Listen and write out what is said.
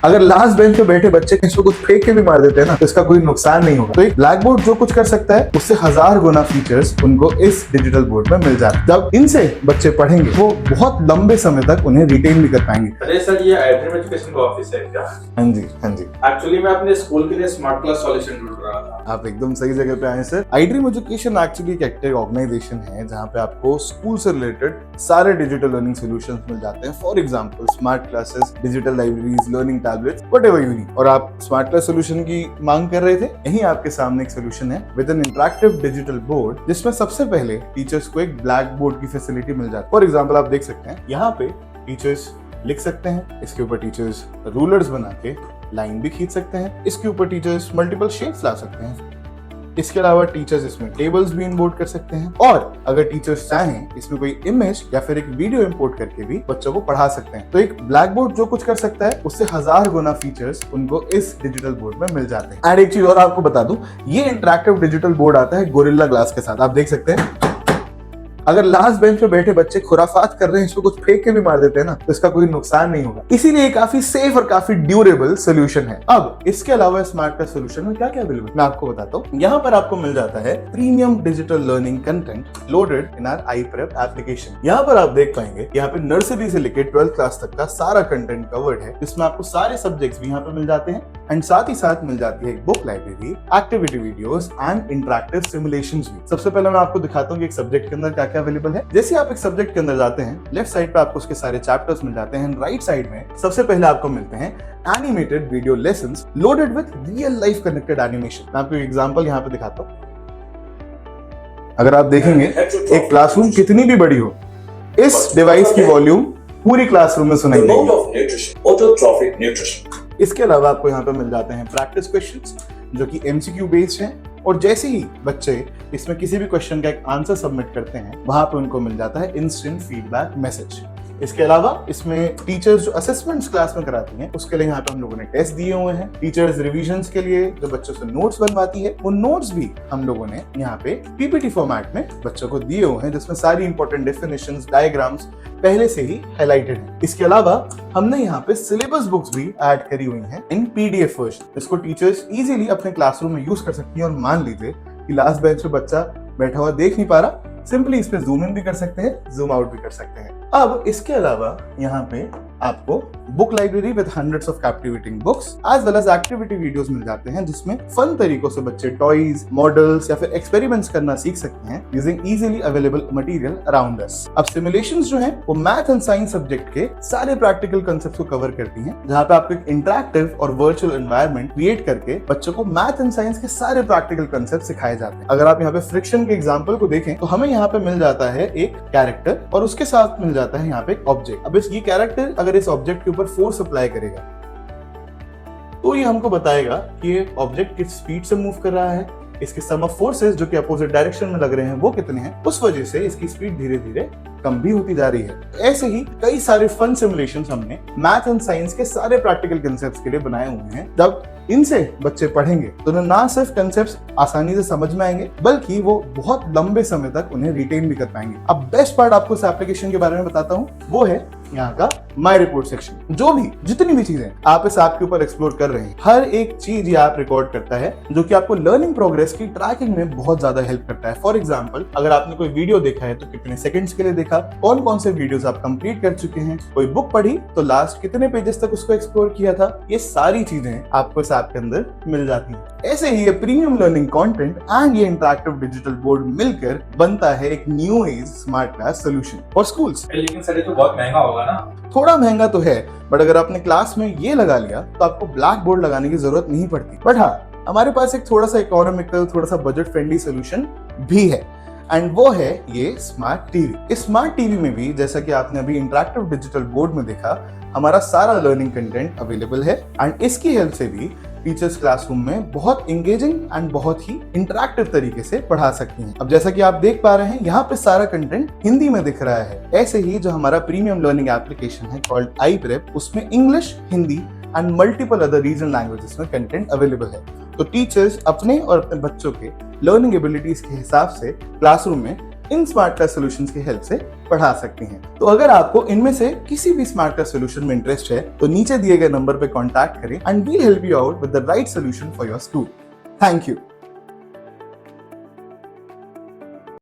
अगर last bench पे बैठे बच्चे इसको कुछ फेंक के भी मार देते हैं ना तो इसका कोई नुकसान नहीं होगा। तो एक ब्लैक बोर्ड जो कुछ कर सकता है उससे 1000 गुना फीचर्स उनको इस डिजिटल बोर्ड में मिल जाते हैं। जब इनसे बच्चे पढ़ेंगे वो बहुत लंबे समय तक उन्हें रिटेन भी कर पाएंगे। अरे सर, ये iDream एजुकेशन का ऑफिस है क्या? हाँ जी, हाँ जी। एक्चुअली मैं अपने स्कूल के लिए स्मार्ट क्लास सॉल्यूशन ढूंढ रहा था। आप एकदम सही जगह पे आए सर। iDream एजुकेशन एक्चुअली एक एक्टिव ऑर्गेनाइजेशन है जहाँ पे आपको स्कूल से रिलेटेड सारे डिजिटल लर्निंग सॉल्यूशंस मिल जाते हैं। For example smart classes, digital libraries, learning tablets, whatever you need. और आप स्मार्ट क्लास सॉल्यूशन की मांग कर रहे थे, यहीं आपके सामने एक सॉल्यूशन है with an interactive digital board, जिसमें सबसे पहले टीचर्स को एक ब्लैक बोर्ड की फैसिलिटी मिल जाती है। फॉर एग्जाम्पल आप देख सकते हैं यहाँ पे टीचर्स लिख सकते हैं, इसके ऊपर टीचर्स रूलर्स बना के लाइन भी खींच सकते हैं, इसके ऊपर टीचर्स मल्टीपल शेप्स ला सकते हैं। इसके अलावा टीचर्स इसमें टेबल्स भी इंपोर्ट कर सकते हैं और अगर टीचर्स चाहें इसमें कोई इमेज या फिर एक वीडियो इंपोर्ट करके भी बच्चों को पढ़ा सकते हैं। तो एक ब्लैक बोर्ड जो कुछ कर सकता है उससे 1000 गुना फीचर्स उनको इस डिजिटल बोर्ड में मिल जाते हैं। एंड एक चीज और आपको बता दूं, ये इंटरैक्टिव डिजिटल बोर्ड आता है गोरिल्ला ग्लास के साथ। आप देख सकते हैं अगर लास्ट बेंच पे बैठे बच्चे खुराफात कर रहे हैं, इसको कुछ फेंक के भी मार देते हैं ना तो इसका कोई नुकसान नहीं होगा। इसीलिए काफी सेफ और काफी ड्यूरेबल सोल्यूशन है। अब इसके अलावा स्मार्ट क्लास सोल्यूशन में क्या क्या अवेलेबल मैं आपको बताता हूँ। यहाँ पर आपको मिल जाता है premium digital learning content loaded in our iPrep application. यहाँ पर आप देख पाएंगे यहाँ पे नर्सरी से लेकर 12th क्लास तक का सारा कंटेंट कवर्ड है, जिसमें आपको सारे सब्जेक्ट्स भी यहाँ पे मिल जाते हैं एंड साथ ही साथ मिल जाती है book library, activity videos and interactive simulations भी। सबसे पहले मैं आपको दिखाता हूँ कि एक सब्जेक्ट के अंदर क्या क्या अवेलेबल है। जैसे आप एक सब्जेक्ट के अंदर जाते हैं, लेफ्ट साइड पे आपको उसके सारे चैप्टर्स मिल जाते हैं, राइट साइड में सबसे पहले आपको मिलते हैं animated video lessons loaded with real life connected animation. मैं आपको एक एग्जांपल यहाँ पे दिखाता हूँ। अगर आप देखेंगे एक क्लासरूम कितनी भी बड़ी हो, इस डिवाइस की वॉल्यूम पूरी क्लासरूम में सुनाई देगी। इसके अलावा आपको यहाँ पे मिल जाते हैं प्रैक्टिस क्वेश्चंस जो कि MCQ बेस्ड हैं, और जैसे ही बच्चे इसमें किसी भी क्वेश्चन का एक आंसर सबमिट करते हैं वहां पे उनको मिल जाता है इंस्टेंट फीडबैक मैसेज। इसके अलावा इसमें टीचर्स जो असेसमेंट्स क्लास में कराती हैं उसके लिए यहाँ पे हम लोगों ने टेस्ट दिए हुए हैं। टीचर्स रिविजन्स के लिए जो बच्चों से नोट्स बनवाती है वो नोट्स भी हम लोगों ने यहाँ पे PPT फॉर्मेट में बच्चों को दिए हुए हैं, जिसमें सारी इंपॉर्टेंट डेफिनेशंस, डायग्राम्स पहले से ही हाईलाइटेड है। इसके अलावा हमने यहाँ पे सिलेबस बुक्स भी ऐड करी हुई हैं इन PDF वर्जन। इसको टीचर्स इजीली अपने क्लासरूम में यूज कर सकती हैं। और मान लीजिए कि लास्ट बेंच पे बच्चा बैठा हुआ देख नहीं पा रहा, सिंपली इस पे जूम इन भी कर सकते हैं, जूम आउट भी कर सकते हैं। अब इसके अलावा यहाँ पे आपको book library with hundreds of captivating books as well as activity videos मिल जाते हैं, जिसमें फन तरीकों से बच्चे टॉयज, मॉडल्स या फिर एक्सपेरिमेंट्स करना सीख सकते हैं using easily available material around us. अब सिमुलेशंस जो हैं वो मैथ एंड साइंस सब्जेक्ट के सारे प्रैक्टिकल कांसेप्ट्स को कवर करती हैं, जहां पे आपको एक इंटरैक्टिव और वर्चुअल एनवायरनमेंट क्रिएट करके बच्चों को मैथ एंड साइंस के सारे प्रैक्टिकल कांसेप्ट सिखाए जाते हैं। अगर आप यहाँ पे फ्रिक्शन के एग्जाम्पल को देखें तो हमें यहाँ पे मिल जाता है एक कैरेक्टर और उसके साथ मिल जाता है यहाँ पे एक ऑब्जेक्ट। अब ये कैरेक्टर अगर इस ऑब्जेक्ट के ऊपर फोर्स अप्लाई करेगा तो ये हमको बताएगा कि ये ऑब्जेक्ट किस स्पीड से मूव कर रहा है, इसके सम ऑफ फोर्सेस जो कि अपोजिट डायरेक्शन में लग रहे हैं वो कितने हैं, उस वजह से इसकी स्पीड धीरे धीरे कम भी होती जा रही है। ऐसे ही कई सारे फन सिमुलेशंस हमने मैथ एंड साइंस के सारे प्रैक्टिकल कांसेप्ट्स के लिए बनाए हुए हैं। जब इनसे बच्चे पढ़ेंगे तो न सिर्फ कांसेप्ट्स आसानी से समझ में आएंगे बल्कि वो बहुत लंबे समय तक उन्हें रिटेन भी कर पाएंगे। अब बेस्ट पार्ट आपको इस एप्लीकेशन के बारे में बताता हूँ, वो है यहाँ का माई रिपोर्ट सेक्शन। जो भी जितनी भी चीजें आप इस ऐप के ऊपर एक्सप्लोर कर रहे हैं, हर एक चीज ये ऐप रिकॉर्ड करता है जो कि आपको लर्निंग प्रोग्रेस की ट्रैकिंग में बहुत ज्यादा हेल्प करता है। फॉर एग्जाम्पल अगर आपने कोई वीडियो देखा है तो कितने सेकंड्स के लिए देखा, कौन कौन से वीडियोस आप कंप्लीट कर चुके हैं, कोई बुक पढ़ी तो लास्ट कितने पेजेस तक उसको एक्सप्लोर किया था, ये सारी चीजें आपको इस ऐप के अंदर मिल जाती हैं। ऐसे ही ये प्रीमियम लर्निंग कंटेंट एंड ये इंटरैक्टिव डिजिटल बोर्ड मिलकर बनता है एक new age smart class solution for schools. लेकिन सर ये तो बहुत महंगा होगा ना? थोड़ा महंगा तो है, बट अगर आपने क्लास में ये लगा लिया तो आपको ब्लैक बोर्ड लगाने की जरूरत नहीं पड़ती। बट हाँ, हमारे पास एक थोड़ा सा इकोनॉमिकल, थोड़ा सा बजट फ्रेंडली सोल्यूशन भी है एंड वो है ये स्मार्ट टीवी। इस स्मार्ट टीवी में भी जैसा कि आपने अभी इंटरैक्टिव डिजिटल बोर्ड में देखा, हमारा सारा लर्निंग कंटेंट अवेलेबल है एंड इसकी हेल्प से भी टीचर्स क्लासरूम में बहुत एंगेजिंग एंड बहुत ही इंटरैक्टिव तरीके से पढ़ा सकती हैं। अब जैसा कि आप देख पा रहे हैं यहाँ पे सारा कंटेंट हिंदी में दिख रहा है। ऐसे ही जो हमारा प्रीमियम लर्निंग एप्लीकेशन है कॉल्ड iPrep, उसमें English, Hindi and multiple other regional languages में कंटेंट अवेलेबल है। तो टीचर्स अपने और अपने बच्चों के लर्निंग एबिलिटीज के हिसाब से क्लासरूम में इन स्मार्ट क्लास सॉल्यूशंस की हेल्प से पढ़ा सकती हैं। तो अगर आपको इनमें से किसी भी स्मार्ट क्लास सॉल्यूशन में इंटरेस्ट है तो नीचे दिए गए नंबर पे कांटेक्ट करें and we'll help you out with the right solution for your school. Thank you.